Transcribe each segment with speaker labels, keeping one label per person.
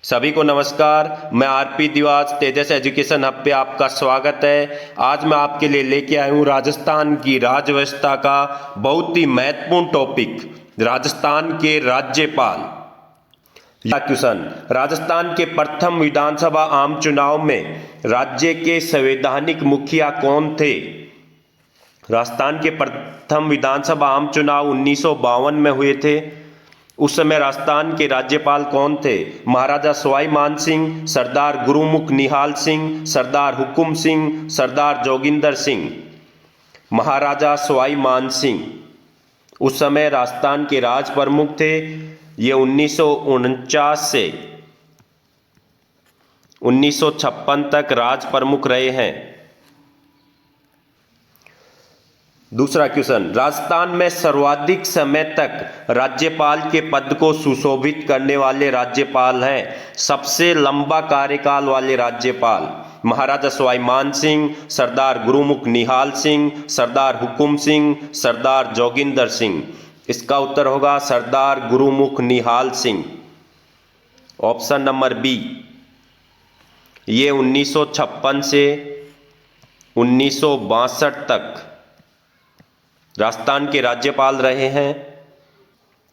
Speaker 1: सभी को नमस्कार। मैं आरपी दिवास तेजस एजुकेशन हब पे आपका स्वागत है। आज मैं आपके लिए लेके आया हूँ राजस्थान की राज्य व्यवस्था का बहुत ही महत्वपूर्ण टॉपिक, राजस्थान के राज्यपाल। या क्वेश्चन, राजस्थान के प्रथम विधानसभा आम चुनाव में राज्य के संवैधानिक मुखिया कौन थे? राजस्थान के प्रथम विधानसभा आम चुनाव 1952 में हुए थे। उस समय राजस्थान के राज्यपाल कौन थे? महाराजा सवाई मान सिंह, सरदार गुरुमुख निहाल सिंह, सरदार हुकुम सिंह, सरदार जोगिंदर सिंह। महाराजा सवाई मान सिंह उस समय राजस्थान के राज प्रमुख थे। ये 1949 से 1956 तक राज प्रमुख रहे हैं। दूसरा क्वेश्चन, राजस्थान में सर्वाधिक समय तक राज्यपाल के पद को सुशोभित करने वाले राज्यपाल हैं। सबसे लंबा कार्यकाल वाले राज्यपाल महाराजा सवाई मान सिंह, सरदार गुरुमुख निहाल सिंह, सरदार हुकुम सिंह, सरदार जोगिंदर सिंह। इसका उत्तर होगा सरदार गुरुमुख निहाल सिंह, ऑप्शन नंबर बी। ये 1956 से 1962 तक राजस्थान के राज्यपाल रहे हैं।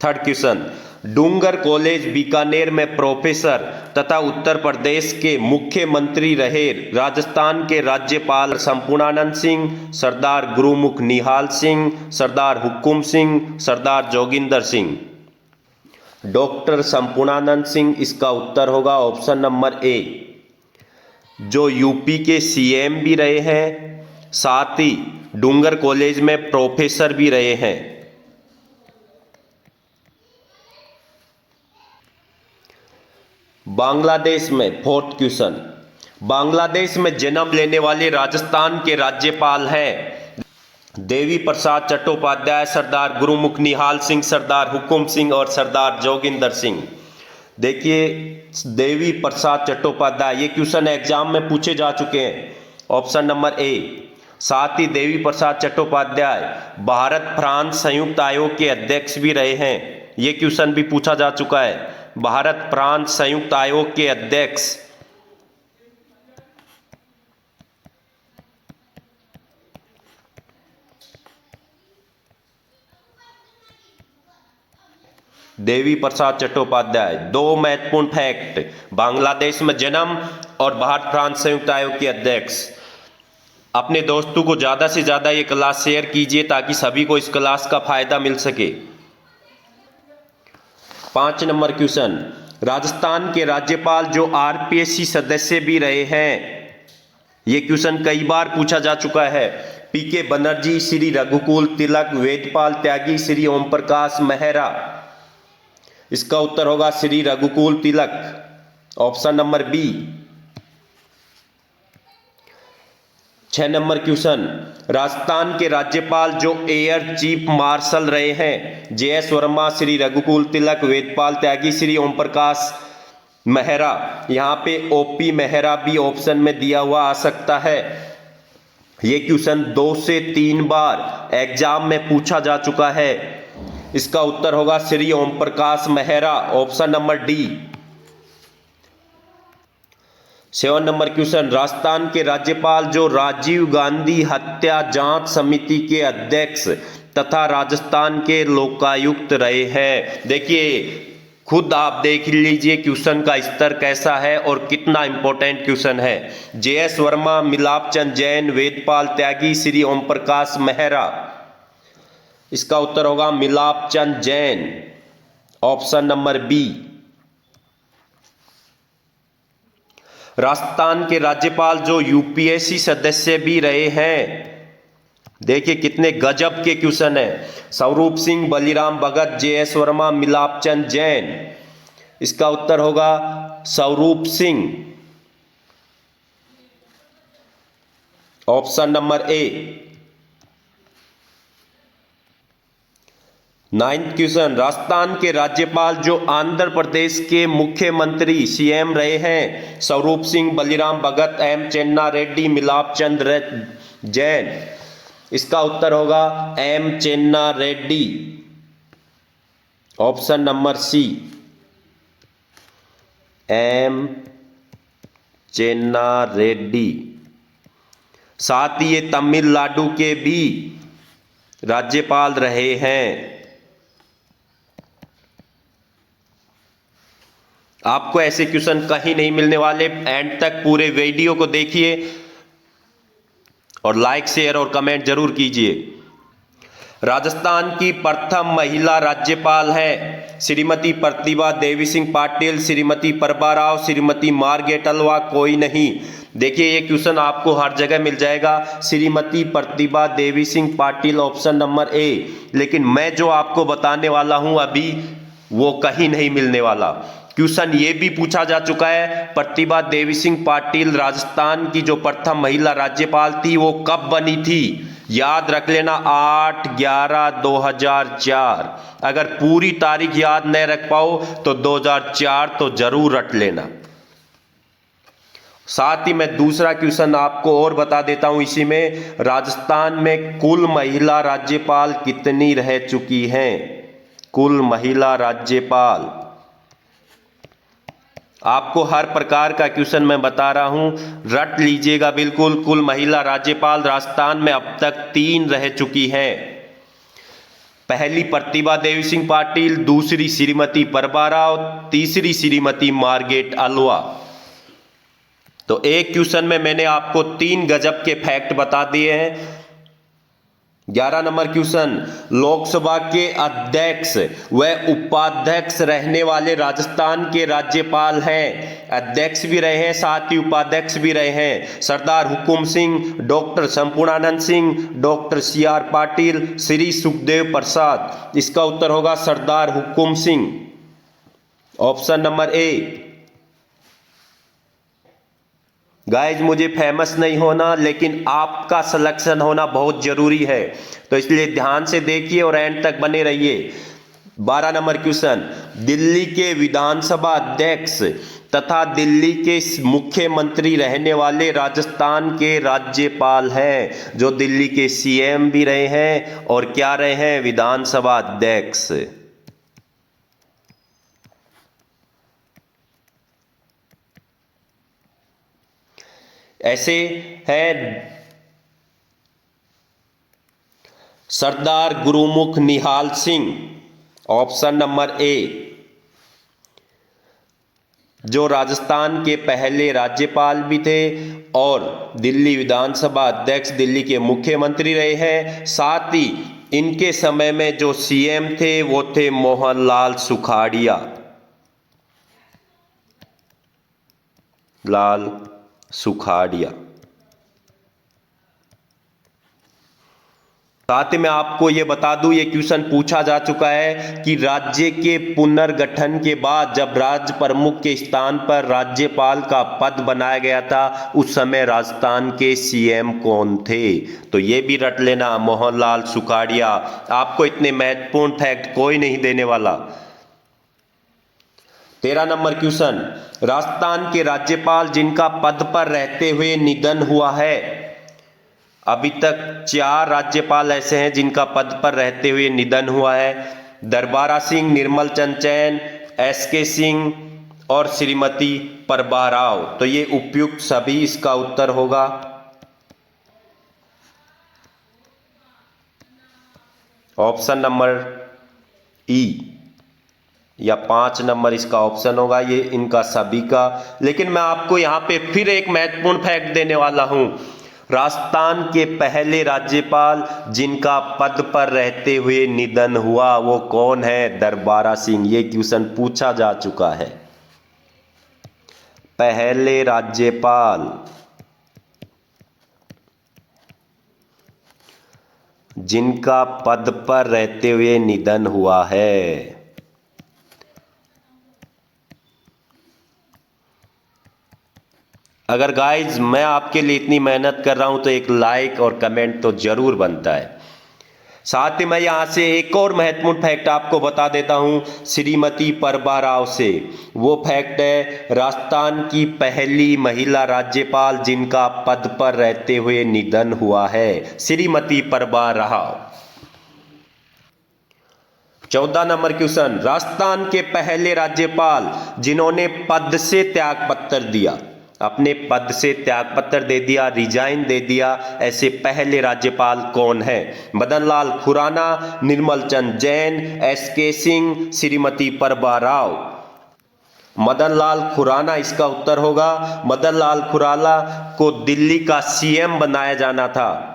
Speaker 1: थर्ड क्वेश्चन, डूंगर कॉलेज बीकानेर में प्रोफेसर तथा उत्तर प्रदेश के मुख्यमंत्री रहे राजस्थान के राज्यपाल संपूर्णानंद सिंह, सरदार गुरुमुख निहाल सिंह, सरदार हुकुम सिंह, सरदार जोगिंदर सिंह। डॉक्टर संपूर्णानंद सिंह इसका उत्तर होगा ऑप्शन नंबर ए, जो यूपी के सीएम भी रहे हैं, साथ ही डूंगर कॉलेज में प्रोफेसर भी रहे हैं। बांग्लादेश में फोर्थ क्वेश्चन, बांग्लादेश में जन्म लेने वाले राजस्थान के राज्यपाल हैं देवी प्रसाद चट्टोपाध्याय, सरदार गुरुमुख निहाल सिंह, सरदार हुकुम सिंह और सरदार जोगिंदर सिंह। देखिए, देवी प्रसाद चट्टोपाध्याय, ये क्वेश्चन एग्जाम में पूछे जा चुके हैं, ऑप्शन नंबर ए। साथ ही देवी प्रसाद चट्टोपाध्याय भारत फ्रांस संयुक्त आयोग के अध्यक्ष भी रहे हैं। ये क्वेश्चन भी पूछा जा चुका है, भारत फ्रांस संयुक्त आयोग के अध्यक्ष। देवी प्रसाद चट्टोपाध्याय। दो महत्वपूर्ण फैक्ट, बांग्लादेश में जन्म और भारत फ्रांस संयुक्त आयोग के अध्यक्ष। अपने दोस्तों को ज़्यादा से ज़्यादा ये क्लास शेयर कीजिए ताकि सभी को इस क्लास का फायदा मिल सके। 5 नंबर क्वेश्चन, राजस्थान के राज्यपाल जो आरपीएससी सदस्य भी रहे हैं, ये क्वेश्चन कई बार पूछा जा चुका है। पीके बनर्जी, श्री रघुकुल तिलक, वेदपाल त्यागी, श्री ओम प्रकाश मेहरा। इसका उत्तर होगा Shri Raghukul Tilak, option number B. 6 number question, Rajasthan के राज्यपाल जो एयर चीफ मार्शल रहे हैं, जेएस वर्मा, श्री रघुकुल तिलक, वेदपाल त्यागी, श्री ओम प्रकाश मेहरा। यहाँ पे ओपी मेहरा भी ऑप्शन में दिया हुआ आ सकता है। ये क्वेश्चन 2 से 3 बार एग्जाम में पूछा जा चुका है। इसका उत्तर होगा Shri Om Prakash Mehra, option number D. 7 number question, Rajasthan के राज्यपाल जो राजीव गांधी हत्या जांच समिति के अध्यक्ष तथा राजस्थान के लोकायुक्त रहे हैं। देखिए, खुद आप देख लीजिए क्वेश्चन का स्तर कैसा है और कितना इंपॉर्टेंट क्वेश्चन है। जेएस वर्मा, मिलाप चंद जैन, वेदपाल त्यागी, श्री ओम प्रकाश मेहरा। इसका उत्तर होगा Milap Chand Jain, option number B. Rajasthan के राज्यपाल जो यूपीएससी सदस्य भी रहे हैं, देखिए कितने गजब के क्वेश्चन है। स्वरूप सिंह, बलिराम भगत, जेएस वर्मा, मिलाप चंद जैन। इसका उत्तर होगा स्वरूप सिंह, ऑप्शन नंबर ए। 9th क्वेश्चन, राजस्थान के राज्यपाल जो आंध्र प्रदेश के मुख्यमंत्री सीएम रहे हैं, स्वरूप सिंह, बलिराम भगत, एम चेन्ना रेड्डी, मिलाप चंद जैन। इसका उत्तर होगा M Chenna Reddy, option number C. M Chenna Reddy. साथ ही ये तमिलनाडु के भी राज्यपाल रहे हैं। आपको ऐसे क्वेश्चन कहीं नहीं मिलने वाले। एंड तक पूरे वीडियो को देखिए और लाइक शेयर और कमेंट जरूर कीजिए। राजस्थान की प्रथम महिला राज्यपाल है श्रीमती प्रतिभा देवी सिंह पाटिल, श्रीमती प्रभा राव, श्रीमती मार्गरेट अल्वा, कोई नहीं। देखिए ये क्वेश्चन आपको हर जगह मिल जाएगा, Shrimati Pratibha Devi Singh Patil option number A. लेकिन मैं जो आपको बताने वाला हूं अभी वो कहीं नहीं मिलने वाला। क्वेश्चन ये भी पूछा जा चुका है, प्रतिभा देवी सिंह पाटिल राजस्थान की जो प्रथम महिला राज्यपाल थी वो कब बनी थी? याद रख लेना 8/11/2004। अगर पूरी तारीख याद नहीं रख पाओ तो 2004 तो जरूर रट लेना। साथ ही मैं दूसरा क्वेश्चन आपको और बता देता हूं इसी में, राजस्थान में कुल महिला राज्यपाल कितनी रह चुकी हैं? कुल महिला राज्यपाल। आपको हर प्रकार का क्वेश्चन मैं बता रहा हूं, रट लीजिएगा बिल्कुल। कुल महिला राज्यपाल राजस्थान में अब तक 3 रह चुकी हैं। पहली प्रतिभा देवी सिंह पाटिल, दूसरी श्रीमती प्रभा राव, तीसरी श्रीमती मार्गरेट अल्वा। तो एक क्वेश्चन में मैंने आपको 3 गजब के फैक्ट बता दिए हैं। 11 नंबर क्वेश्चन, लोकसभा के अध्यक्ष व उपाध्यक्ष रहने वाले राजस्थान के राज्यपाल हैं। अध्यक्ष भी रहे हैं, साथ ही उपाध्यक्ष भी रहे हैं। Sardar Hukum Singh, doctor Sampurnanand Singh, doctor CR Patil, Shri Sukhdev Prasad. इसका उत्तर होगा Sardar Hukum Singh, option number A. Guys मुझे फेमस नहीं होना, लेकिन आपका सिलेक्शन होना बहुत जरूरी है, तो इसलिए ध्यान से देखिए और एंड तक बने रहिए। 12 नंबर क्वेश्चन, दिल्ली के विधानसभा अध्यक्ष तथा दिल्ली के मुख्यमंत्री रहने वाले राजस्थान के राज्यपाल हैं, जो दिल्ली के CM भी रहे हैं और क्या रहे हैं? विधानसभा अध्यक्ष। ऐसे है सरदार गुरुमुख निहाल सिंह, ऑप्शन नंबर ए, जो राजस्थान के पहले राज्यपाल भी थे और दिल्ली विधानसभा अध्यक्ष, दिल्ली के मुख्यमंत्री रहे हैं। साथ ही इनके समय में जो CM थे वो थे मोहनलाल सुखाड़िया, लाल सुखाड़िया। साथ ही मैं आपको यह बता दूं, ये क्वेश्चन पूछा जा चुका है कि राज्य के पुनर्गठन के बाद जब राज्य प्रमुख के स्थान पर राज्यपाल का पद बनाया गया था, उस समय राजस्थान के CM कौन थे? तो ये भी रट लेना, मोहनलाल सुखाड़िया। आपको इतने महत्वपूर्ण फैक्ट कोई नहीं देने वाला। 13 नंबर क्वेश्चन, राजस्थान के राज्यपाल जिनका पद पर रहते हुए निधन हुआ है। अभी तक 4 राज्यपाल ऐसे हैं जिनका पद पर रहते हुए निधन हुआ है। दरबारा सिंह, निर्मल चंद जैन, SK सिंह और श्रीमती प्रभा राव। तो ये उपयुक्त सभी इसका उत्तर होगा। ऑप्शन नंबर ई या 5 नंबर इसका ऑप्शन होगा, ये इनका सभी का। लेकिन मैं आपको यहां पे फिर एक महत्वपूर्ण फैक्ट देने वाला हूं, राजस्थान के पहले राज्यपाल जिनका पद पर रहते हुए निधन हुआ वो कौन है? दरबारा सिंह। ये क्वेश्चन पूछा जा चुका है। पहले राज्यपाल जिनका पद पर रहते हुए निधन हुआ है। अगर गाइज मैं आपके लिए इतनी मेहनत कर रहा हूं तो एक लाइक और कमेंट तो जरूर बनता है। साथ ही मैं यहां से एक और महत्वपूर्ण फैक्ट आपको बता देता हूं श्रीमती प्रभा राव से। वो फैक्ट है राजस्थान की पहली महिला राज्यपाल जिनका पद पर रहते हुए निधन हुआ है, श्रीमती प्रभा राव। 14 नंबर क्वेश्चन, राजस्थान के पहले राज्यपाल जिन्होंने पद से त्यागपत्र दिया, अपने पद से त्यागपत्र दे दिया, रिजाइन दे दिया, ऐसे पहले राज्यपाल कौन है? मदन लाल खुराना, निर्मल चंद जैन, एस.के. सिंह, श्रीमती प्रभा राव। मदन लाल खुराना इसका उत्तर होगा। मदन लाल खुराना को दिल्ली का सीएम बनाया जाना था।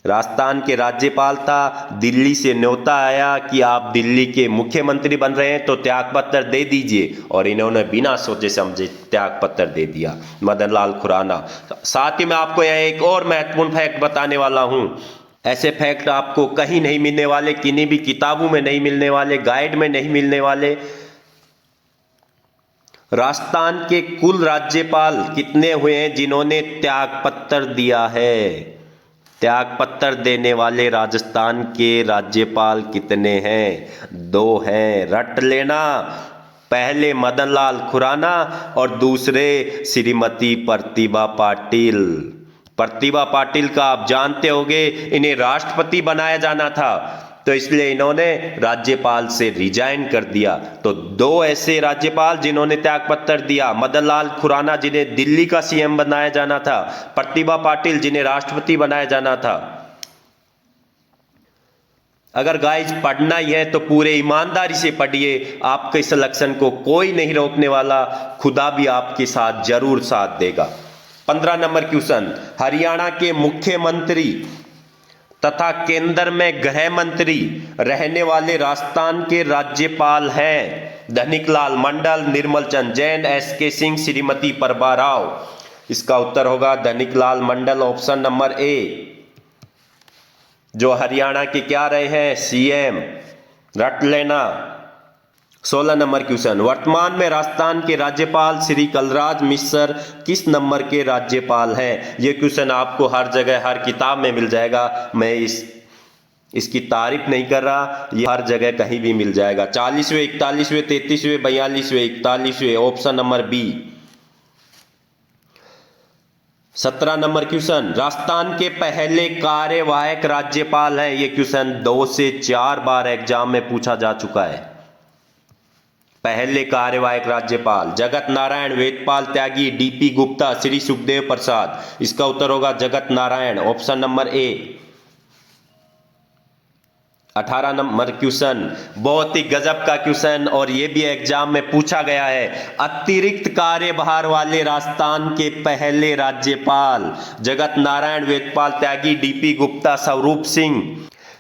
Speaker 1: राजस्थान के राज्यपाल था, दिल्ली से न्योता आया कि आप दिल्ली के मुख्यमंत्री बन रहे हैं तो त्यागपत्र दे दीजिए, और इन्होंने बिना सोचे समझे त्यागपत्र दे दिया, मदन लाल खुराना। साथ ही मैं आपको यहाँ एक और महत्वपूर्ण फैक्ट बताने वाला हूं। ऐसे फैक्ट आपको कहीं नहीं मिलने वाले, किन्हीं भी किताबों में नहीं मिलने वाले, गाइड में नहीं मिलने वाले। राजस्थान के कुल राज्यपाल कितने हुए हैं जिन्होंने त्यागपत्र दिया है? त्यागपत्र देने वाले राजस्थान के राज्यपाल कितने हैं? 2 हैं, रट लेना। पहले मदन लाल खुराना और दूसरे श्रीमती प्रतिभा पाटिल। प्रतिभा पाटिल का आप जानते होंगे, इन्हें राष्ट्रपति बनाया जाना था, तो इसलिए इन्होंने राज्यपाल से रिजाइन कर दिया। तो 2 ऐसे राज्यपाल जिन्होंने त्यागपत्र दिया, मदन लाल खुराना जिन्हें दिल्ली का सीएम बनाया जाना था, प्रतिभा पाटिल जिन्हें राष्ट्रपति बनाया जाना था। अगर गाइस पढ़ना ही है तो पूरे ईमानदारी से पढ़िए, आपके सिलेक्शन को कोई नहीं रोकने वाला, खुदा भी आपके साथ जरूर साथ देगा। 15 नंबर क्वेश्चन, हरियाणा के मुख्यमंत्री तथा केंद्र में गृह मंत्री रहने वाले राजस्थान के राज्यपाल हैं धनिकलाल मंडल, निर्मल चंद जैन, एस.के. सिंह, श्रीमती प्रभा राव। इसका उत्तर होगा धनिकलाल मंडल, ऑप्शन नंबर ए, जो हरियाणा के क्या रहे हैं? सीएम। रट लेना। 16 नंबर क्वेश्चन, वर्तमान में राजस्थान के राज्यपाल श्री कलराज मिश्र किस नंबर के राज्यपाल हैं? यह क्वेश्चन आपको हर जगह हर किताब में मिल जाएगा। मैं इसकी तारीफ नहीं कर रहा, ये हर जगह कहीं भी मिल जाएगा। 40वें, 41वें, 33वें, 42वें, 41वें, option number B. 17 number question, Rajasthan के पहले कार्यवाहक राज्यपाल हैं। यह क्वेश्चन 2 से 4 बार एग्जाम में पूछा जा चुका है। पहले कार्यवाहक राज्यपाल जगत नारायण, वेदपाल त्यागी, डीपी गुप्ता, श्री सुखदेव प्रसाद। इसका उत्तर होगा जगत नारायण, ऑप्शन नंबर ए। 18 नंबर क्वेश्चन, बहुत ही गजब का क्वेश्चन और यह भी एग्जाम में पूछा गया है। अतिरिक्त कार्यभार वाले राजस्थान के पहले राज्यपाल जगत नारायण, वेदपाल त्यागी, डीपी गुप्ता, स्वरूप सिंह।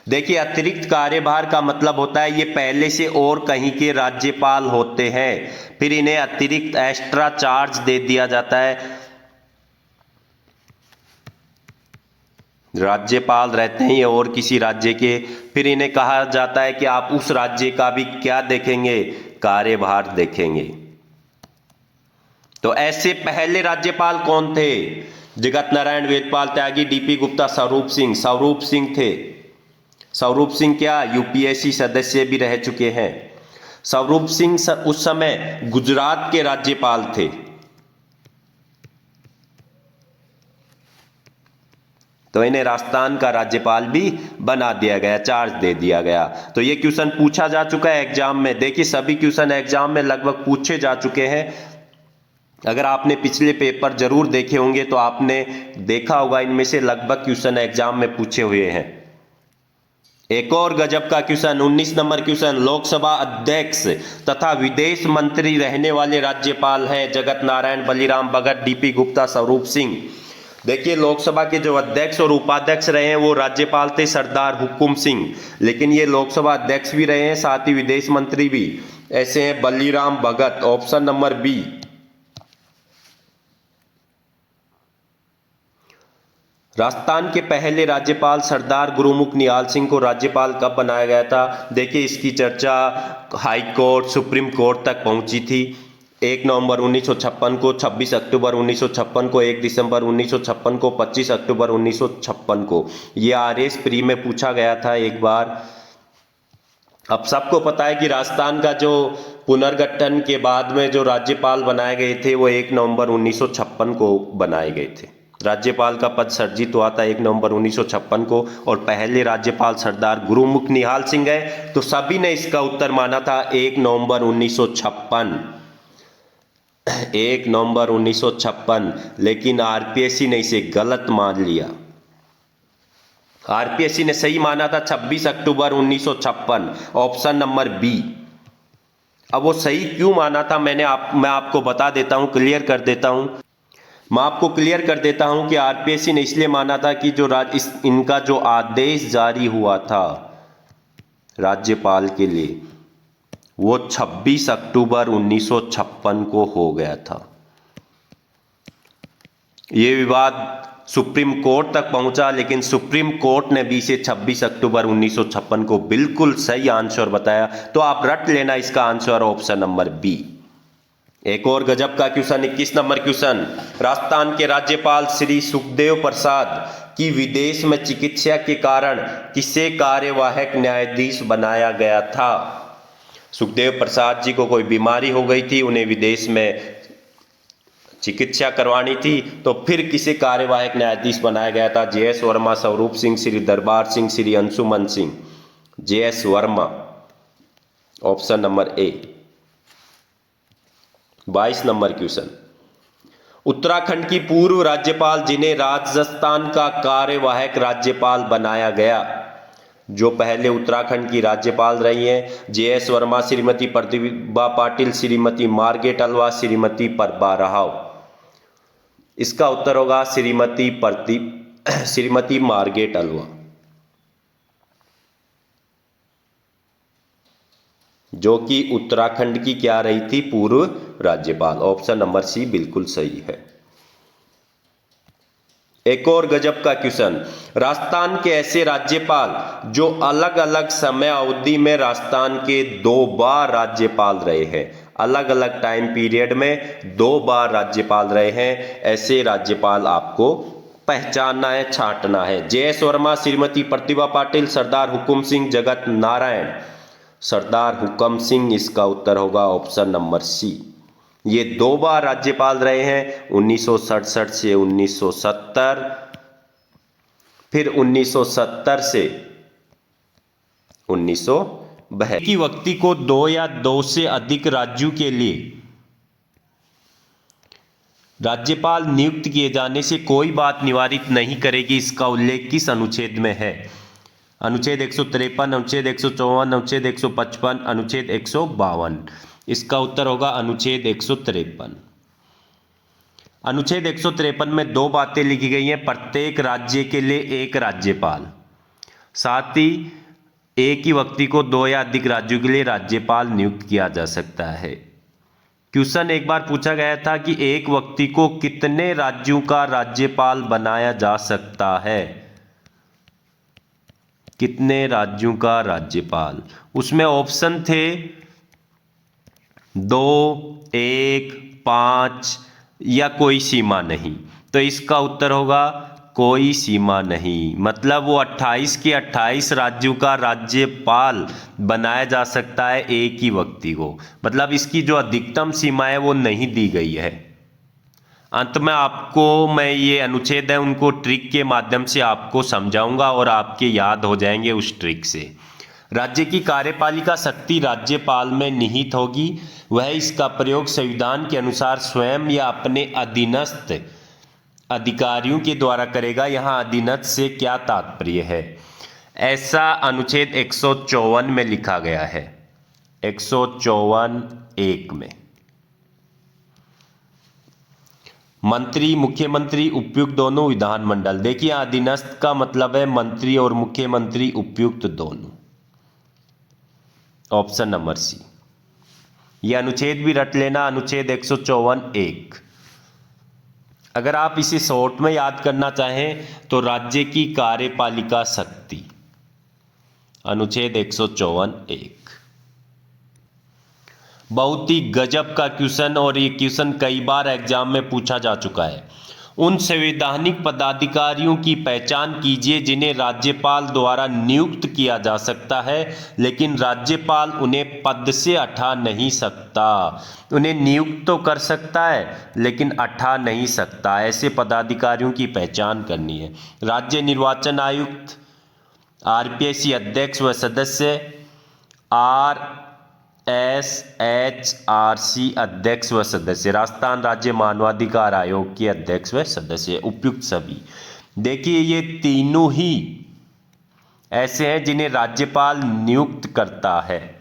Speaker 1: देखिए, अतिरिक्त कार्यभार का मतलब होता है ये पहले से और कहीं के राज्यपाल होते हैं, फिर इन्हें अतिरिक्त एक्स्ट्रा चार्ज दे दिया जाता है। राज्यपाल रहते हैं ये और किसी राज्य के, फिर इन्हें कहा जाता है कि आप उस राज्य का भी क्या देखेंगे? कार्यभार देखेंगे। तो ऐसे पहले राज्यपाल कौन थे? जगत नारायण, वेदपाल त्यागी, डीपी गुप्ता, स्वरूप सिंह। स्वरूप सिंह थे। स्वरूप सिंह क्या यूपीएससी सदस्य भी रह चुके हैं। स्वरूप सिंह उस समय गुजरात के राज्यपाल थे। तो इन्हें राजस्थान का राज्यपाल भी बना दिया गया, चार्ज दे दिया गया। तो ये क्वेश्चन पूछा जा चुका है एग्जाम में। देखिए, सभी क्वेश्चन एग्जाम में लगभग पूछे जा चुके हैं। अगर आपने पिछले पेपर जरूर देखे होंगे तो आपने देखा होगा इनमें से लगभग क्वेश्चन एग्जाम में पूछे हुए हैं। एक और गजब का क्वेश्चन, 19 नंबर क्वेश्चन, लोकसभा अध्यक्ष तथा विदेश मंत्री रहने वाले राज्यपाल हैं जगत नारायण, बलीराम भगत, डीपी गुप्ता, स्वरूप सिंह। देखिए, लोकसभा के जो अध्यक्ष और उपाध्यक्ष रहे हैं वो राज्यपाल थे सरदार हुकुम सिंह, लेकिन ये लोकसभा अध्यक्ष भी रहे हैं, साथ ही विदेश मंत्री भी। ऐसे हैं बलीराम भगत, ऑप्शन नंबर बी। राजस्थान के पहले राज्यपाल सरदार गुरुमुख निहाल सिंह को राज्यपाल कब बनाया गया था? देखिए, इसकी चर्चा हाई कोर्ट, सुप्रीम कोर्ट तक पहुंची थी। 1 नवंबर 1956 को, 26 अक्टूबर 1956 को, 1 दिसंबर 1956 को, 25 अक्टूबर 1956 को। यह आरएस प्री में पूछा गया था एक बार। अब सबको पता है कि राजस्थान का जो पुनर्गठन के बाद में जो राज्यपाल बनाए गए थे वो 1 नवंबर 1956 को बनाए गए थे। राज्यपाल का पद सर्जित हुआ था 1 नवंबर 1956 को और पहले राज्यपाल सरदार गुरुमुख निहाल सिंह है। तो सभी ने इसका उत्तर माना था 1 नवंबर 1956, 1 नवंबर 1956। लेकिन आरपीएससी ने इसे गलत मान लिया। आरपीएससी ने सही माना था 26 अक्टूबर 1956, ऑप्शन नंबर बी। अब वो सही क्यों माना था मैं आपको बता देता हूं, क्लियर कर देता हूं। मैं आपको क्लियर कर देता हूं कि आरपीएससी ने इसलिए माना था कि जो इनका जो आदेश जारी हुआ था राज्यपाल के लिए वो 26 अक्टूबर 1956 को हो गया था। ये विवाद सुप्रीम कोर्ट तक पहुंचा, लेकिन सुप्रीम कोर्ट ने भी इसे 26 अक्टूबर 1956 को बिल्कुल सही आंसर बताया। तो आप रट लेना इसका आंसर ऑप्शन नंबर बी। एक और गजब का क्वेश्चन, 21 नंबर क्वेश्चन। राजस्थान के राज्यपाल श्री सुखदेव प्रसाद की विदेश में चिकित्सा के कारण किसे कार्यवाहक न्यायाधीश बनाया गया था? सुखदेव प्रसाद जी को कोई बीमारी हो गई थी, उन्हें विदेश में चिकित्सा करवानी थी, तो फिर किसे कार्यवाहक न्यायाधीश बनाया गया था? जे.एस. वर्मा, स्वरूप सिंह, श्री दरबार Singh, Shri Anshuman Singh. JS. Verma, option number ए। 22 नंबर क्वेश्चन। उत्तराखंड की पूर्व राज्यपाल जिन्हें राजस्थान का कार्यवाहक राज्यपाल बनाया गया, जो पहले उत्तराखंड की राज्यपाल रही हैं, JS. Verma, Shrimati Pratibha Patil, Shrimati Margaret Alva, Shrimati Prabha Rao. इसका उत्तर होगा श्रीमती मार्गरेट अल्वा, जो कि उत्तराखंड की क्या रही थी? पूर्व राज्यपाल। ऑप्शन नंबर सी बिल्कुल सही है। एक और गजब का क्वेश्चन। राजस्थान के ऐसे राज्यपाल जो अलग अलग समय अवधि में राजस्थान के 2 बार राज्यपाल रहे हैं, अलग अलग टाइम पीरियड में 2 बार राज्यपाल रहे हैं, ऐसे राज्यपाल आपको पहचानना है, छांटना है। जे.एस. वर्मा, श्रीमती प्रतिभा पाटिल, सरदार हुकुम सिंह, जगत नारायण। सरदार हुकुम सिंह इसका उत्तर होगा ऑप्शन नंबर सी। ये 2 बार राज्यपाल रहे हैं, 1967 से 1970, फिर 1970 से 1972। की व्यक्ति को 2 या 2 से अधिक राज्यों के लिए राज्यपाल नियुक्त किए जाने से कोई बात निवारित नहीं करेगी। इसका उल्लेख किस अनुच्छेद में है? अनुच्छेद 153, अनुच्छेद 154, अनुच्छेद 155, अनुच्छेद 152। इसका उत्तर होगा अनुच्छेद 153। अनुच्छेद 153 में 2 बातें लिखी गई हैं, प्रत्येक राज्य के लिए एक राज्यपाल, साथ ही एक ही व्यक्ति को 2 या अधिक राज्यों के लिए राज्यपाल नियुक्त किया जा सकता है। क्वेश्चन एक बार पूछा गया था कि एक व्यक्ति को कितने राज्यों का राज्यपाल बनाया जा सकता है? कितने राज्यों का राज्यपाल? उसमें ऑप्शन थे 2, 1, 5 या कोई सीमा नहीं। तो इसका उत्तर होगा कोई सीमा नहीं। मतलब वो 28 के 28 राज्यों का राज्यपाल बनाया जा सकता है एक ही व्यक्ति को। मतलब इसकी जो अधिकतम सीमा है वो नहीं दी गई है। अंत में आपको मैं ये अनुच्छेद है उनको ट्रिक के माध्यम से आपको समझाऊंगा और आपके याद हो जाएंगे उस ट्रिक से। राज्य की कार्यपालिका शक्ति राज्यपाल में निहित होगी। वह इसका प्रयोग संविधान के अनुसार स्वयं या अपने अधीनस्थ अधिकारियों के द्वारा करेगा। यहाँ अधीनस्थ से क्या तात्पर्य है? ऐसा अनुच्छेद 154 में लिखा गया है, 154(1) में। मंत्री, मुख्यमंत्री, उपयुक्त दोनों, विधानमंडल। देखिए अधीनस्थ का मतलब है मंत्री और मुख्यमंत्री उपयुक्त दोनों। Option number C. यह अनुच्छेद भी रट लेना, अनुच्छेद 154(1). अगर आप इसे शॉर्ट में याद करना चाहें तो राज्य की कार्यपालिका शक्ति, अनुच्छेद 154(1). बहुत ही गजब का क्वेश्चन और ये क्वेश्चन कई बार एग्जाम में पूछा जा चुका है। उन संवैधानिक पदाधिकारियों की पहचान कीजिए जिन्हें राज्यपाल द्वारा नियुक्त किया जा सकता है, लेकिन राज्यपाल उन्हें पद से हटा नहीं सकता। उन्हें नियुक्त तो कर सकता है लेकिन हटा नहीं सकता। ऐसे पदाधिकारियों की पहचान करनी है। राज्य निर्वाचन आयुक्त, आरपीएससी अध्यक्ष व सदस्य, RSHRC अध्यक्ष व सदस्य, राजस्थान राज्य मानवाधिकार आयोग के अध्यक्ष व सदस्य, उपयुक्त सभी। देखिए ये तीनों ही ऐसे हैं जिन्हें राज्यपाल नियुक्त करता है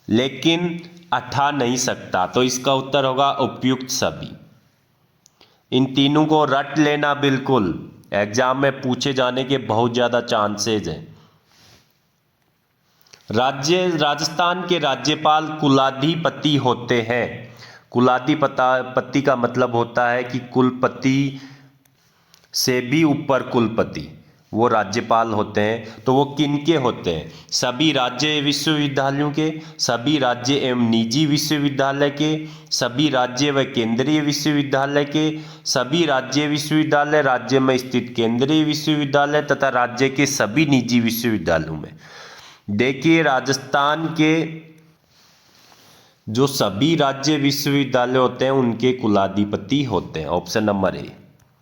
Speaker 1: लेकिन हटा नहीं सकता, तो इसका उत्तर होगा उपयुक्त सभी। इन तीनों को रट लेना, बिल्कुल एग्जाम में पूछे जाने के बहुत ज्यादा चांसेज हैं। राजस्थान के राज्यपाल कुलाधिपति होते हैं। कुलाधिपति का मतलब होता है कि कुलपति से भी ऊपर कुलपति, वो राज्यपाल होते हैं। तो वो किनके होते हैं? सभी राज्य विश्वविद्यालयों के, सभी राज्य एवं निजी विश्वविद्यालय के, सभी राज्य व केंद्रीय विश्वविद्यालय के, सभी राज्य विश्वविद्यालय राज्य में स्थित केंद्रीय विश्वविद्यालय तथा राज्य के सभी निजी विश्वविद्यालयों में। देखिए राजस्थान के जो सभी राज्य विश्वविद्यालय होते हैं उनके कुलाधिपति होते हैं। ऑप्शन नंबर ए।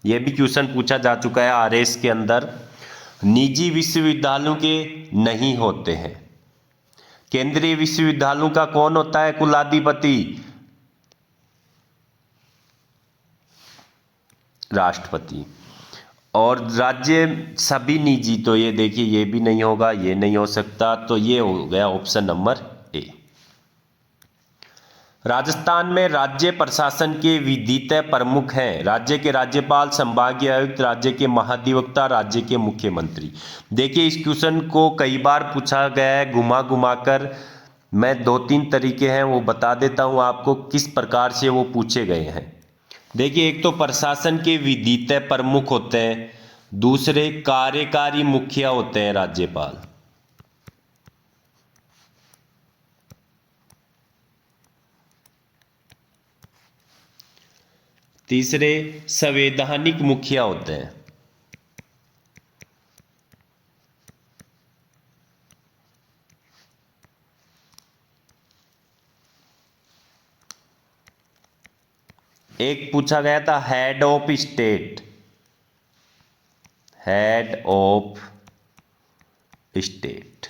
Speaker 1: यह भी क्वेश्चन पूछा जा चुका है आरएस के अंदर। निजी विश्वविद्यालयों के नहीं होते हैं। केंद्रीय विश्वविद्यालयों का कौन होता है कुलाधिपति? राष्ट्रपति। और राज्य सभी निजी, तो ये देखिए ये भी नहीं होगा, ये नहीं हो सकता, तो ये हो गया ऑप्शन नंबर ए। राजस्थान में राज्य प्रशासन के विधितः प्रमुख हैं। राज्य के राज्यपाल, संभागीय आयुक्त, राज्य के महाधिवक्ता, राज्य के मुख्यमंत्री। देखिए इस क्वेश्चन को कई बार पूछा गया है घुमा घुमा कर। मैं 2-3 तरीके हैं वो बता देता हूं आपको किस प्रकार से वो पूछे गए हैं। देखिए एक तो प्रशासन के विधितः प्रमुख होते हैं, दूसरे कार्यकारी मुखिया होते हैं राज्यपाल, तीसरे संवैधानिक मुखिया होते हैं, एक पूछा गया था head of state, head of state.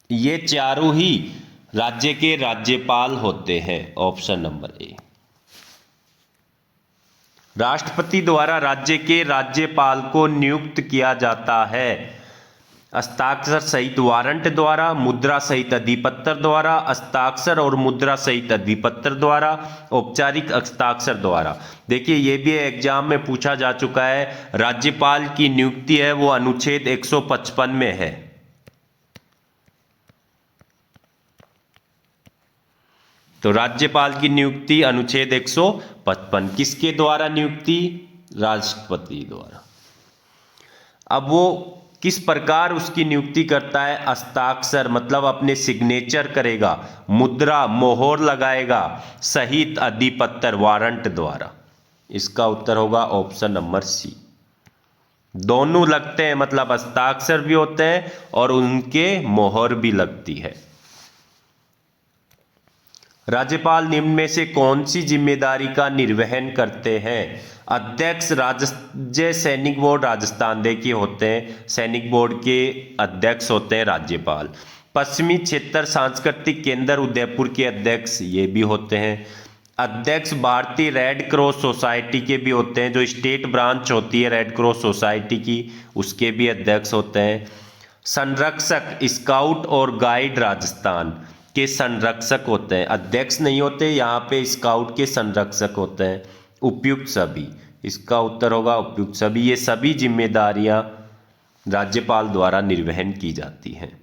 Speaker 1: ये चारों ही राज्य के राज्यपाल होते हैं। ऑप्शन नंबर ए। राष्ट्रपति द्वारा राज्य के राज्यपाल को नियुक्त किया जाता है हस्ताक्षर सहित वारंट द्वारा, मुद्रा सहित अधिपत्र द्वारा, हस्ताक्षर और मुद्रा सहित अधिपत्र द्वारा, औपचारिक हस्ताक्षर द्वारा। देखिए ये भी एग्जाम में पूछा जा चुका है। राज्यपाल की नियुक्ति है वो अनुच्छेद 155 में है। तो राज्यपाल की नियुक्ति अनुच्छेद 155, किसके द्वारा नियुक्ति? राष्ट्रपति द्वारा। अब वो किस प्रकार उसकी नियुक्ति करता है? हस्ताक्षर मतलब अपने सिग्नेचर करेगा, मुद्रा मोहर लगाएगा, सहित अधिपत्र वारंट द्वारा। इसका उत्तर होगा ऑप्शन नंबर सी। दोनों लगते हैं, मतलब हस्ताक्षर भी होते हैं और उनके मोहर भी लगती है। राज्यपाल निम्न में से कौन सी जिम्मेदारी का निर्वहन करते हैं? अध्यक्ष राज्य सैनिक बोर्ड राजस्थान देखिए होते हैं, सैनिक बोर्ड के अध्यक्ष होते हैं राज्यपाल। पश्चिमी क्षेत्र सांस्कृतिक केंद्र उदयपुर के अध्यक्ष ये भी होते हैं। अध्यक्ष भारतीय रेड क्रॉस सोसाइटी के भी होते हैं, जो स्टेट ब्रांच होती है रेड क्रॉस सोसाइटी की, उसके भी अध्यक्ष होते हैं। संरक्षक स्काउट और गाइड राजस्थान के संरक्षक होते हैं, अध्यक्ष नहीं होते यहाँ पे, स्काउट के संरक्षक होते हैं। उपयुक्त सभी, इसका उत्तर होगा उपयुक्त सभी। ये सभी जिम्मेदारियां राज्यपाल द्वारा निर्वहन की जाती हैं।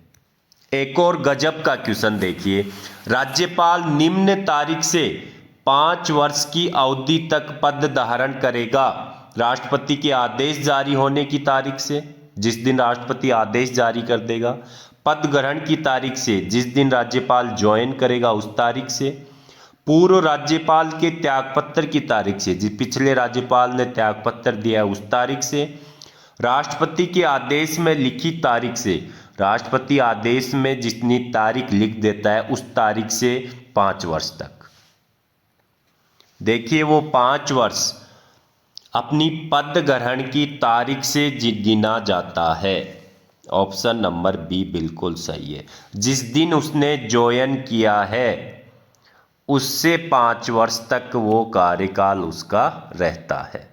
Speaker 1: एक और गजब का क्वेश्चन देखिए, राज्यपाल निम्न तारीख से 5 वर्ष की अवधि तक पद धारण करेगा। राष्ट्रपति के आदेश जारी होने की तारीख से, जिस दिन राष्ट्रपति आदेश जारी कर देगा, पद ग्रहण की तारीख से, जिस दिन राज्यपाल ज्वाइन करेगा उस तारीख से, पूर्व राज्यपाल के त्यागपत्र की तारीख से, जिस पिछले राज्यपाल ने त्यागपत्र दिया है उस तारीख से, राष्ट्रपति के आदेश में लिखी तारीख से, राष्ट्रपति आदेश में जितनी तारीख लिख देता है उस तारीख से 5 वर्ष तक। देखिए वो 5 वर्ष अपनी पद ग्रहण की तारीख से गिना जाता है। ऑप्शन नंबर बी बिल्कुल सही है। जिस दिन उसने ज्वाइन किया है उससे 5 वर्ष तक वो कार्यकाल उसका रहता है।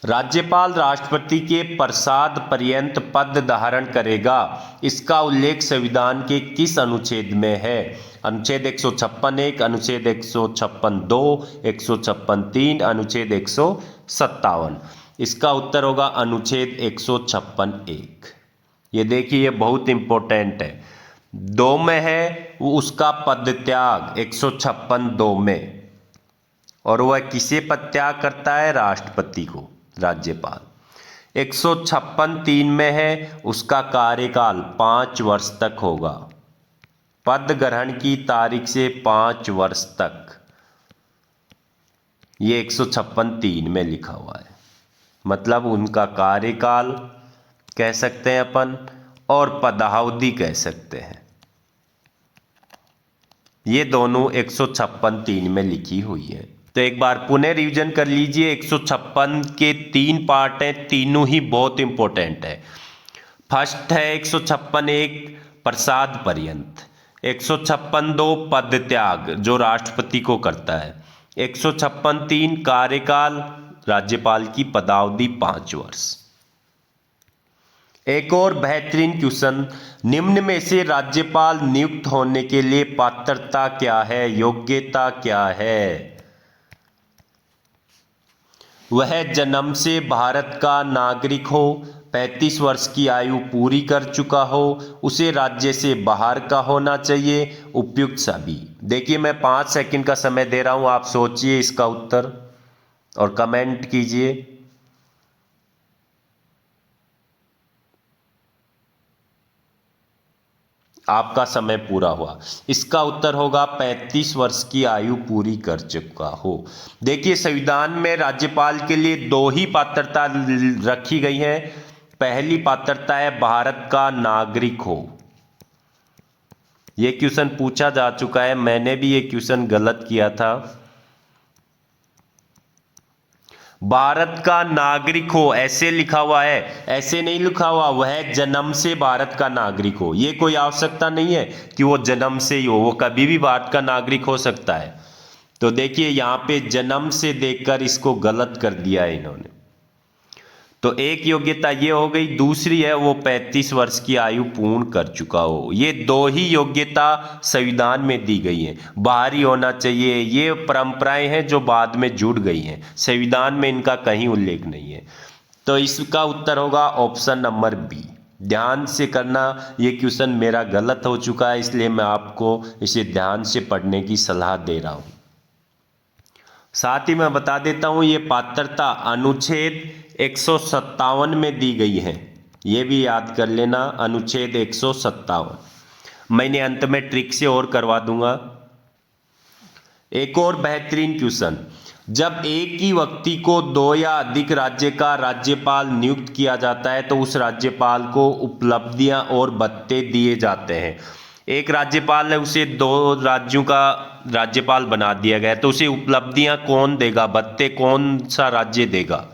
Speaker 1: राज्यपाल राष्ट्रपति के प्रसाद पर्यंत पद धारण करेगा, इसका उल्लेख संविधान के किस अनुच्छेद में है? अनुच्छेद 156(1), अनुच्छेद 156(2), 156(3), अनुच्छेद 157। इसका उत्तर होगा अनुच्छेद 156(1). ये देखिए ये बहुत इंपॉर्टेंट है। 2 में है वो उसका पद त्याग 156(2) में, और वह किसे पद त्याग करता है? राष्ट्रपति को, राज्यपाल। 156(3) में है उसका कार्यकाल 5 वर्ष तक होगा, पद ग्रहण की तारीख से 5 वर्ष तक। ये 156(3) में लिखा हुआ है, मतलब उनका कार्यकाल कह सकते हैं अपन, और पदावधि कह सकते हैं। ये दोनों 156(3) में लिखी हुई है। तो एक बार पुनः रिवीजन कर लीजिए। 156 के 3 पार्ट हैं, तीनों ही बहुत इंपॉर्टेंट है। फर्स्ट है 156(1) प्रसाद पर्यंत, 156(2) पद त्याग जो राष्ट्रपति को करता है, 156(3) कार्यकाल राज्यपाल की पदावधि 5 वर्ष। एक और बेहतरीन क्वेश्चन, निम्न में से राज्यपाल नियुक्त होने के लिए पात्रता क्या है, योग्यता क्या है? वह जन्म से भारत का नागरिक हो, 35 वर्ष की आयु पूरी कर चुका हो, उसे राज्य से बाहर का होना चाहिए, उपयुक्त सभी। देखिए मैं 5 सेकंड का समय दे रहा हूं, आप सोचिए इसका उत्तर और कमेंट कीजिए। आपका समय पूरा हुआ। इसका उत्तर होगा 35 वर्ष की आयु पूरी कर चुका हो। देखिए संविधान में राज्यपाल के लिए 2 ही पात्रता रखी गई है। पहली पात्रता है भारत का नागरिक हो। यह क्वेश्चन पूछा जा चुका है, मैंने भी ये क्वेश्चन गलत किया था। भारत का नागरिक हो ऐसे लिखा हुआ है, ऐसे नहीं लिखा हुआ वह जन्म से भारत का नागरिक हो। ये कोई आवश्यकता नहीं है कि वो जन्म से ही हो, वो कभी भी भारत का नागरिक हो सकता है। तो देखिए यहाँ पे जन्म से देखकर इसको गलत कर दिया है इन्होंने। तो एक योग्यता ये हो गई, दूसरी है वो 35 वर्ष की आयु पूर्ण कर चुका हो। ये 2 ही योग्यता संविधान में दी गई हैं। बाहरी होना चाहिए, ये परंपराएं हैं जो बाद में जुड़ गई हैं, संविधान में इनका कहीं उल्लेख नहीं है। तो इसका उत्तर होगा ऑप्शन नंबर बी। ध्यान से करना, ये क्वेश्चन मेरा गलत हो चुका है, इसलिए मैं आपको इसे ध्यान से पढ़ने की सलाह दे रहा हूँ। साथ ही मैं बता देता हूँ ये पात्रता अनुच्छेद 157 में दी गई है, ये भी याद कर लेना, अनुच्छेद 157। मैंने अंत में ट्रिक से और करवा दूंगा। एक और बेहतरीन क्वेश्चन, जब एक ही व्यक्ति को 2 या अधिक राज्य का राज्यपाल नियुक्त किया जाता है तो उस राज्यपाल को उपलब्धियां और भत्ते दिए जाते हैं। एक राज्यपाल है, उसे 2 राज्यों का राज्यपाल बना दिया गया, तो उसे उपलब्धियां कौन देगा, भत्ते कौन सा राज्य देगा?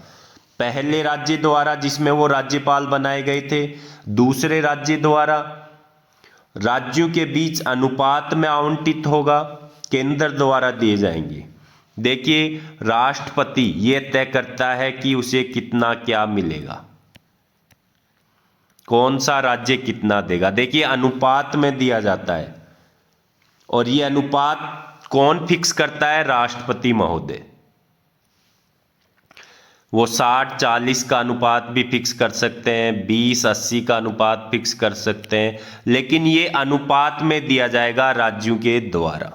Speaker 1: पहले राज्य द्वारा जिसमें वो राज्यपाल बनाए गए थे, दूसरे राज्य द्वारा, राज्यों के बीच अनुपात में आवंटित होगा, केंद्र द्वारा दिए जाएंगे। देखिए राष्ट्रपति ये तय करता है कि उसे कितना क्या मिलेगा, कौन सा राज्य कितना देगा। देखिए अनुपात में दिया जाता है, और ये अनुपात कौन फिक्स करता है? राष्ट्रपति महोदय। वो 60-40 का अनुपात भी फिक्स कर सकते हैं, 20-80 का अनुपात फिक्स कर सकते हैं, लेकिन ये अनुपात में दिया जाएगा राज्यों के द्वारा।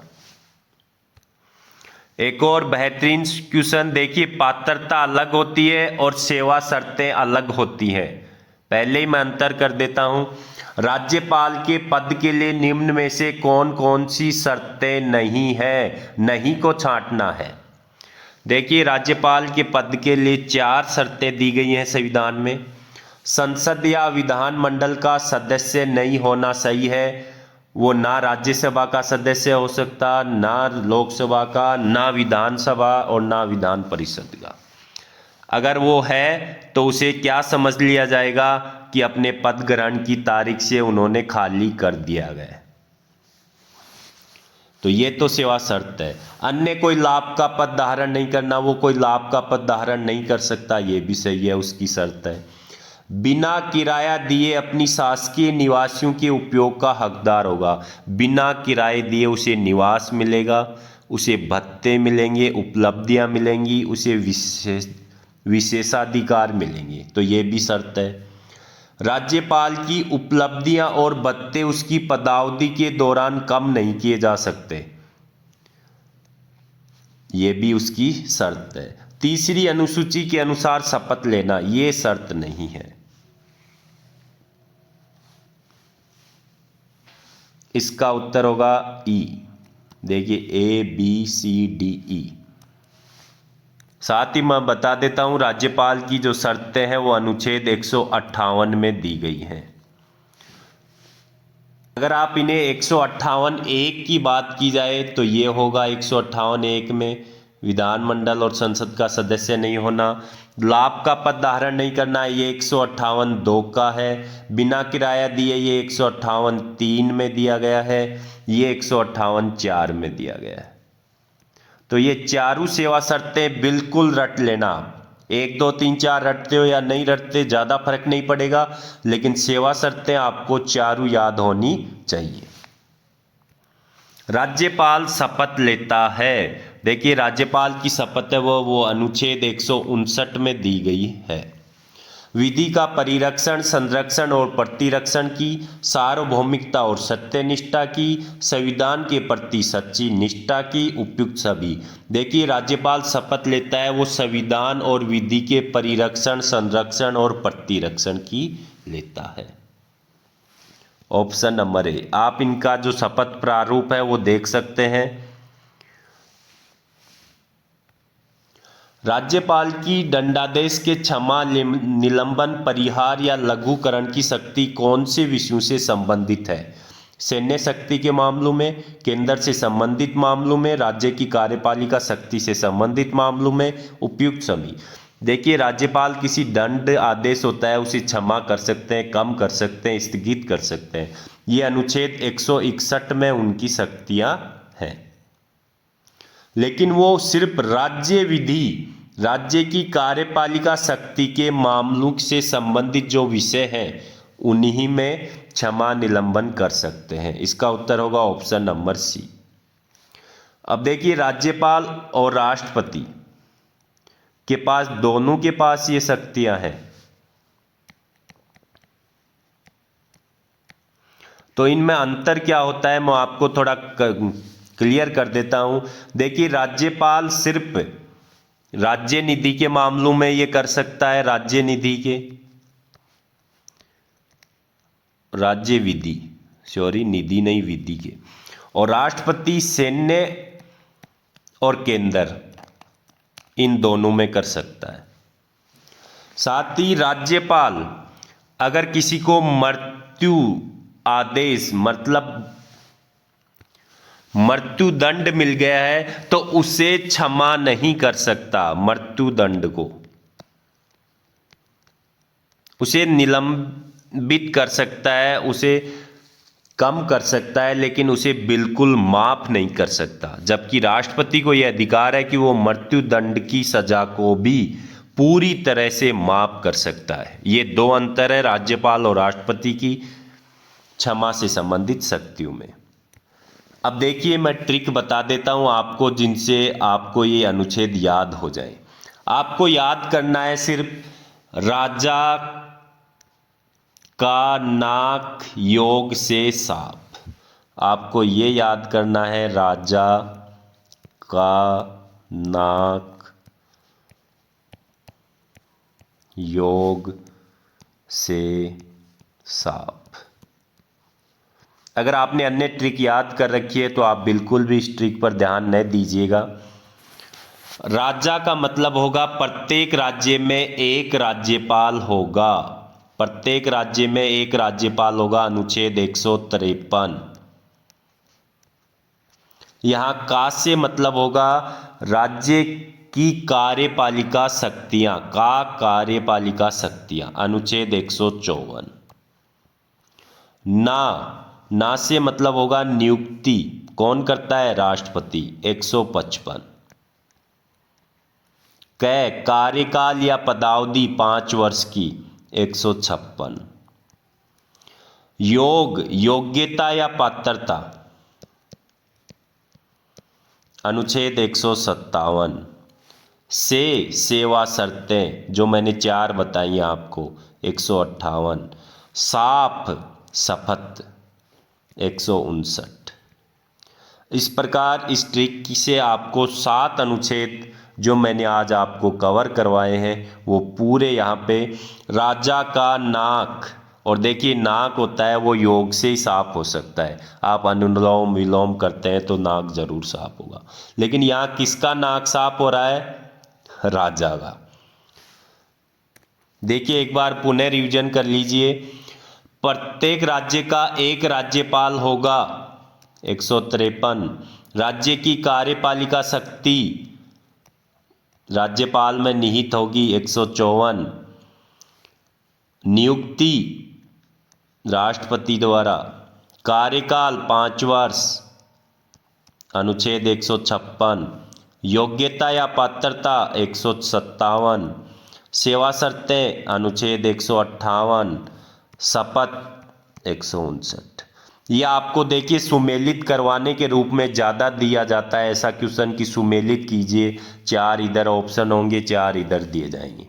Speaker 1: एक और बेहतरीन क्वेश्चन देखिए, पात्रता अलग होती है और सेवा शर्तें अलग होती हैं। पहले ही मैं अंतर कर देता हूं। राज्यपाल के पद के लिए निम्न में से कौन कौन सी शर्तें नहीं है, नहीं को छांटना है। देखिए, राज्यपाल के पद के लिए 4 शर्तें दी गई हैं संविधान में। संसद या विधानमंडल का सदस्य नहीं होना सही है। वो ना राज्यसभा का सदस्य हो सकता, ना लोकसभा का, ना विधानसभा और ना विधान परिषद का। अगर वो है तो उसे क्या समझ लिया जाएगा कि अपने पद ग्रहण की तारीख से उन्होंने खाली कर दिया गया। तो ये तो सेवा शर्त है। अन्य कोई लाभ का पद धारण नहीं करना, वो कोई लाभ का पद धारण नहीं कर सकता, ये भी सही है, उसकी शर्त है। बिना किराया दिए अपनी शासकीय निवासियों के उपयोग का हकदार होगा। बिना किराए दिए उसे निवास मिलेगा, उसे भत्ते मिलेंगे, उपलब्धियां मिलेंगी, उसे विशेषाधिकार मिलेंगे। तो ये भी शर्त है। राज्यपाल की उपलब्धियां और भत्ते उसकी पदावधि के दौरान कम नहीं किए जा सकते, ये भी उसकी शर्त है। तीसरी अनुसूची के अनुसार शपथ लेना, ये शर्त नहीं है। इसका उत्तर होगा ई। देखिए, A B C D E. साथ ही मैं बता देता हूं, राज्यपाल की जो शर्तें हैं वो अनुच्छेद 158 में दी गई हैं। अगर आप इन्हें 158(1) की बात की जाए तो ये होगा 158(1) में विधानमंडल और संसद का सदस्य नहीं होना, लाभ का पद धारण नहीं करना, ये 158(2) का है। बिना किराया दिए ये 158(3) में दिया गया है, ये 158(4) में दिया गया है। तो ये चारों सेवा शर्तें बिल्कुल रट लेना। 1 2 3 4 रटते हो या नहीं रटते, ज़्यादा फर्क नहीं पड़ेगा, लेकिन सेवा शर्तें आपको चारों याद होनी चाहिए। राज्यपाल शपथ लेता है। देखिए, राज्यपाल की शपथ है वो अनुच्छेद 159 में दी गई है। विधि का परिरक्षण, संरक्षण और प्रतिरक्षण की, सार्वभौमिकता और सत्यनिष्ठा की, संविधान के प्रति सच्ची निष्ठा की, उपयुक्त सभी। देखिए, राज्यपाल शपथ लेता है वो संविधान और विधि के परिरक्षण, संरक्षण और प्रतिरक्षण की लेता है। ऑप्शन नंबर ए। आप इनका जो शपथ प्रारूप है वो देख सकते हैं। राज्यपाल की दंडादेश के क्षमा, निलंबन, परिहार या लघुकरण की शक्ति कौन से विषयों से संबंधित है? सैन्य शक्ति के मामलों में, केंद्र से संबंधित मामलों में, राज्य की कार्यपालिका शक्ति से संबंधित मामलों में, उपयुक्त सभी। देखिए, राज्यपाल किसी दंड आदेश होता है उसे क्षमा कर सकते हैं, कम कर सकते हैं, स्थगित कर सकते हैं। ये अनुच्छेद 161 में उनकी शक्तियां हैं। लेकिन वो सिर्फ राज्य विधि, राज्य की कार्यपालिका शक्ति के मामलों से संबंधित जो विषय हैं उन्हीं में क्षमा निलंबन कर सकते हैं। इसका उत्तर होगा ऑप्शन नंबर सी। अब देखिए, राज्यपाल और राष्ट्रपति के पास, दोनों के पास ये शक्तियां हैं। तो इनमें अंतर क्या होता है मैं आपको थोड़ा क्लियर कर देता हूं। देखिए, राज्यपाल सिर्फ राज्य निधि के मामलों में ये कर सकता है, राज्य निधि के, राज्य विधि, सॉरी निधि नहीं विधि के। और राष्ट्रपति सैन्य और केंद्र, इन दोनों में कर सकता है। साथ ही राज्यपाल अगर किसी को मृत्यु आदेश, मतलब मृत्यु दंड मिल गया है तो उसे क्षमा नहीं कर सकता। मृत्यु दंड को उसे निलंबित कर सकता है, उसे कम कर सकता है, लेकिन उसे बिल्कुल माफ नहीं कर सकता। जबकि राष्ट्रपति को यह अधिकार है कि वो मृत्यु दंड की सजा को भी पूरी तरह से माफ कर सकता है। ये दो अंतर है राज्यपाल और राष्ट्रपति की क्षमा से संबंधित शक्तियों में। अब देखिए, मैं ट्रिक बता देता हूं आपको जिनसे आपको ये अनुच्छेद याद हो जाए। आपको याद करना है सिर्फ राजा का नाक योग से साफ। आपको ये याद करना है, राजा का नाक योग से सांप। अगर आपने अन्य ट्रिक याद कर रखी है तो आप बिल्कुल भी इस ट्रिक पर ध्यान न दीजिएगा। राजा का मतलब होगा प्रत्येक राज्य में एक राज्यपाल होगा। प्रत्येक राज्य में एक राज्यपाल होगा, अनुच्छेद 153। यहां का से मतलब होगा राज्य की कार्यपालिका शक्तियां, कार्यपालिका शक्तियां, अनुच्छेद 154। ना से मतलब होगा नियुक्ति, कौन करता है, राष्ट्रपति, 155। कार्यकाल या पदावधि 5 वर्ष की, 156। योग्यता या पात्रता, अनुच्छेद 157। सेवा शर्तें जो मैंने 4 बताई आपको, 158। शपथ, 159। इस प्रकार इस ट्रिक से आपको 7 अनुच्छेद जो मैंने आज आपको कवर करवाए हैं वो पूरे यहाँ पे राजा का नाक, और देखिए नाक होता है वो योग से ही साफ हो सकता है। आप अनुलोम विलोम करते हैं तो नाक जरूर साफ होगा, लेकिन यहाँ किसका नाक साफ हो रहा है, राजा का। देखिए एक बार पुनः रिवीजन कर लीजिए। प्रत्येक राज्य का एक राज्यपाल होगा, 153। राज्य की कार्यपालिका शक्ति राज्यपाल में निहित होगी, 154। नियुक्ति राष्ट्रपति द्वारा, कार्यकाल 5 वर्ष, अनुच्छेद 156। योग्यता या पात्रता 157। सेवा शर्तें अनुच्छेद 158। शपथ 159। यह आपको देखिए सुमेलित करवाने के रूप में ज़्यादा दिया जाता है ऐसा क्वेश्चन कि सुमेलित कीजिए, 4 इधर ऑप्शन होंगे, 4 इधर दिए जाएंगे।